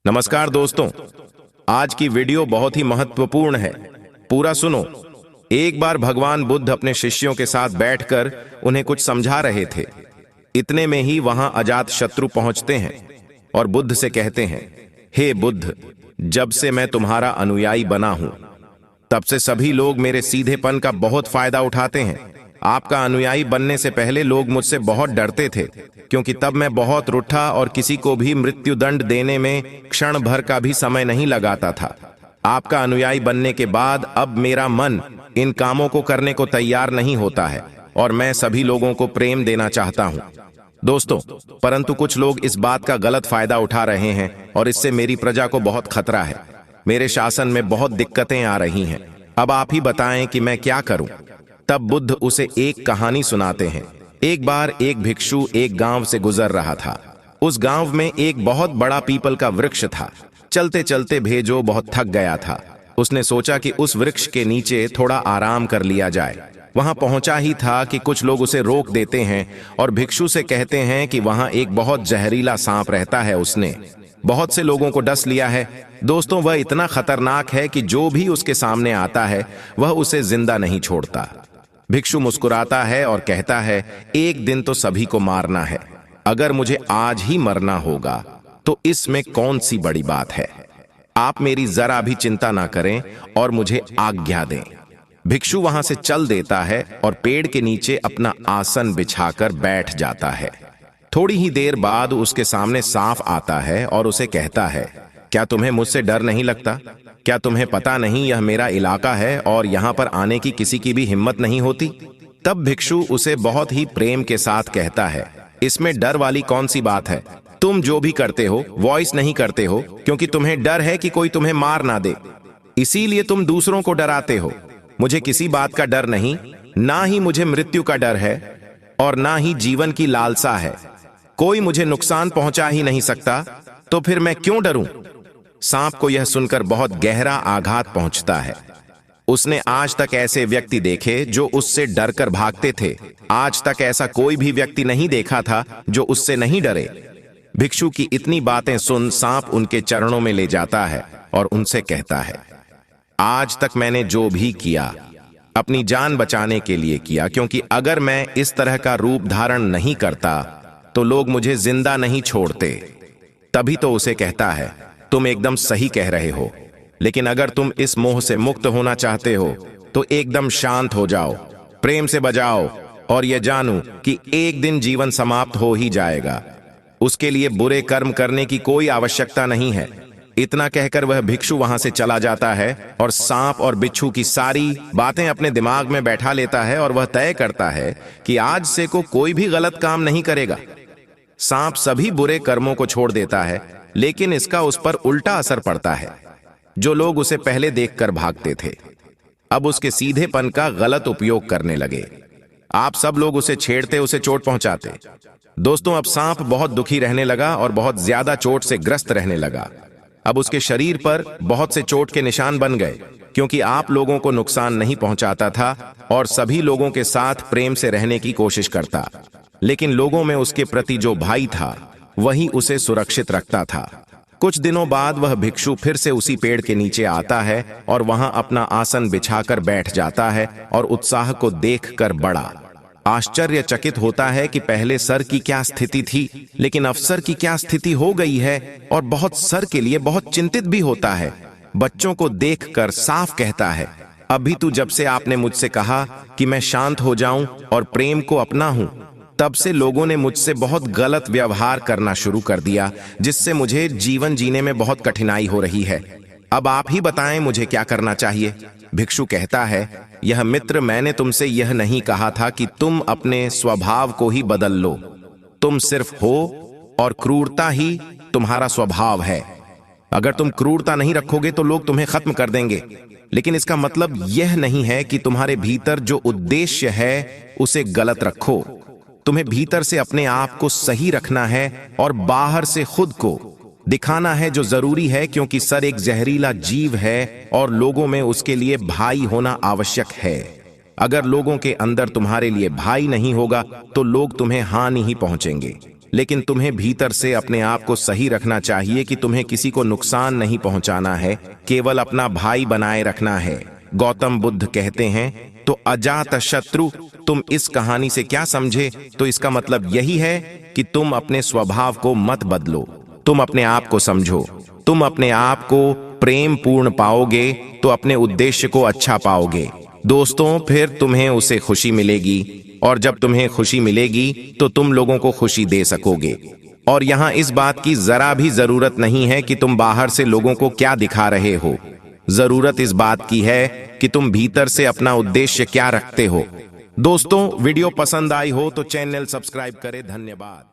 नमस्कार दोस्तों। आज की वीडियो बहुत ही महत्वपूर्ण है, पूरा सुनो। एक बार भगवान बुद्ध अपने शिष्यों के साथ बैठकर उन्हें कुछ समझा रहे थे। इतने में ही वहां अजात शत्रु पहुंचते हैं और बुद्ध से कहते हैं, हे बुद्ध, जब से मैं तुम्हारा अनुयायी बना हूं तब से सभी लोग मेरे सीधेपन का बहुत फायदा उठाते हैं। आपका अनुयायी बनने से पहले लोग मुझसे बहुत डरते थे, क्योंकि तब मैं बहुत रूठा और किसी को भी मृत्युदंड देने में क्षण भर का भी समय नहीं लगाता था। आपका अनुयायी बनने के बाद अब मेरा मन इन कामों को करने को तैयार नहीं होता है और मैं सभी लोगों को प्रेम देना चाहता हूं। दोस्तों, परंतु कुछ लोग इस बात का गलत फायदा उठा रहे हैं और इससे मेरी प्रजा को बहुत खतरा है। मेरे शासन में बहुत दिक्कतें आ रही हैं। अब आप ही बताएं कि मैं क्या करूं। तब बुद्ध उसे एक कहानी सुनाते हैं। एक बार एक भिक्षु एक गांव से गुजर रहा था। उस गांव में एक बहुत बड़ा पीपल का वृक्ष था। चलते चलते भेजो बहुत थक गया था। उसने सोचा कि उस वृक्ष के नीचे थोड़ा आराम कर लिया जाए। वहां पहुंचा ही था कि कुछ लोग उसे रोक देते हैं और भिक्षु से कहते हैं कि वहां एक बहुत जहरीला सांप रहता है, उसने बहुत से लोगों को डस लिया है। दोस्तों, वह इतना खतरनाक है कि जो भी उसके सामने आता है वह उसे जिंदा नहीं छोड़ता। भिक्षु मुस्कुराता है और कहता है, एक दिन तो सभी को मारना है। अगर मुझे आज ही मरना होगा तो इसमें कौन सी बड़ी बात है। आप मेरी जरा भी चिंता ना करें और मुझे आज्ञा दें। भिक्षु वहां से चल देता है और पेड़ के नीचे अपना आसन बिछाकर बैठ जाता है। थोड़ी ही देर बाद उसके सामने सांप आता है और उसे कहता है, क्या तुम्हें मुझसे डर नहीं लगता? क्या तुम्हें पता नहीं यह मेरा इलाका है और यहाँ पर आने की किसी की भी हिम्मत नहीं होती? तब भिक्षु उसे बहुत ही प्रेम के साथ कहता है, इसमें डर वाली कौन सी बात है? तुम जो भी करते हो वॉइस नहीं करते हो, क्योंकि तुम्हें डर है कि कोई तुम्हें मार ना दे, इसीलिए तुम दूसरों को डराते हो। मुझे किसी बात का डर नहीं, ना ही मुझे मृत्यु का डर है और ना ही जीवन की लालसा है। कोई मुझे नुकसान पहुंचा ही नहीं सकता, तो फिर मैं क्यों डरूं? सांप को यह सुनकर बहुत गहरा आघात पहुंचता है। उसने आज तक ऐसे व्यक्ति देखे जो उससे डरकर भागते थे। आज तक ऐसा कोई भी व्यक्ति नहीं देखा था जो उससे नहीं डरे। भिक्षु की इतनी बातें सुन सांप उनके चरणों में ले जाता है और उनसे कहता है, आज तक मैंने जो भी किया अपनी जान बचाने के लिए किया, क्योंकि अगर मैं इस तरह का रूप धारण नहीं करता तो लोग मुझे जिंदा नहीं छोड़ते। तभी तो उसे कहता है, तुम एकदम सही कह रहे हो, लेकिन अगर तुम इस मोह से मुक्त होना चाहते हो तो एकदम शांत हो जाओ, प्रेम से बजाओ और यह जानूं कि एक दिन जीवन समाप्त हो ही जाएगा। उसके लिए बुरे कर्म करने की कोई आवश्यकता नहीं है। इतना कहकर वह भिक्षु वहां से चला जाता है और सांप और बिच्छू की सारी बातें अपने दिमाग में बैठा लेता है और वह तय करता है कि आज से को कोई भी गलत काम नहीं करेगा। सांप सभी बुरे कर्मों को छोड़ देता है, लेकिन इसका उस पर उल्टा असर पड़ता है। जो लोग उसे पहले देखकर भागते थे अब उसके सीधेपन का गलत उपयोग करने लगे। आप सब लोग उसे छेड़ते, उसे चोट पहुंचाते। दोस्तों, अब सांप बहुत दुखी रहने लगा और बहुत ज्यादा चोट से ग्रस्त रहने लगा। अब उसके शरीर पर बहुत से चोट के निशान बन गए, क्योंकि आप लोगों को नुकसान नहीं पहुंचाता था और सभी लोगों के साथ प्रेम से रहने की कोशिश करता। लेकिन लोगों में उसके प्रति जो भाई था वही उसे सुरक्षित रखता था। कुछ दिनों बाद वह भिक्षु फिर से उसी पेड़ के नीचे आता है और वहां अपना आसन बिछाकर बैठ जाता है और उत्साह को देखकर बड़ा आश्चर्यचकित होता है कि पहले सर की क्या स्थिति थी, लेकिन अफसर की क्या स्थिति हो गई है, और बहुत सर के लिए बहुत चिंतित भी होता है। बच्चों को देखकर साफ कहता है, अभी तो जब से आपने मुझसे कहा कि मैं शांत हो जाऊं और प्रेम को अपना हूं, तब से लोगों ने मुझसे बहुत गलत व्यवहार करना शुरू कर दिया, जिससे मुझे जीवन जीने में बहुत कठिनाई हो रही है। अब आप ही बताएं मुझे क्या करना चाहिए। भिक्षु कहता है, यह मित्र, मैंने तुमसे यह नहीं कहा था कि तुम अपने स्वभाव को ही बदल लो। तुम सिर्फ हो और क्रूरता ही तुम्हारा स्वभाव है। अगर तुम क्रूरता नहीं रखोगे तो लोग तुम्हें खत्म कर देंगे, लेकिन इसका मतलब यह नहीं है कि तुम्हारे भीतर जो उद्देश्य है उसे गलत रखो। तुम्हें भीतर से अपने आप को सही रखना है और बाहर से खुद को दिखाना है जो जरूरी है, क्योंकि सर एक जहरीला जीव है और लोगों में उसके लिए भाई होना आवश्यक है। अगर लोगों के अंदर तुम्हारे लिए भाई नहीं होगा तो लोग तुम्हें हानि ही पहुंचेंगे। लेकिन तुम्हें भीतर से अपने आप को सही रखना चाहिए कि तुम्हें किसी को नुकसान नहीं पहुंचाना है, केवल अपना भाई बनाए रखना है। गौतम बुद्ध कहते हैं, तो अजात शत्रु। तुम इस कहानी से क्या समझे? तो इसका मतलब यही है कि तुम अपने स्वभाव को मत बदलो, तुम अपने आप को समझो। तुम अपने आप को प्रेम पूर्ण पाओगे तो अपने उद्देश्य को अच्छा पाओगे दोस्तों, फिर तुम्हें उसे खुशी मिलेगी, और जब तुम्हें खुशी मिलेगी तो तुम लोगों को खुशी दे सकोगे। और यहाँ इस बात की जरा भी जरूरत नहीं है कि तुम बाहर से लोगों को क्या दिखा रहे हो, जरूरत इस बात की है कि तुम भीतर से अपना उद्देश्य क्या रखते हो। दोस्तों, वीडियो पसंद आई हो तो चैनल सब्सक्राइब करें। धन्यवाद।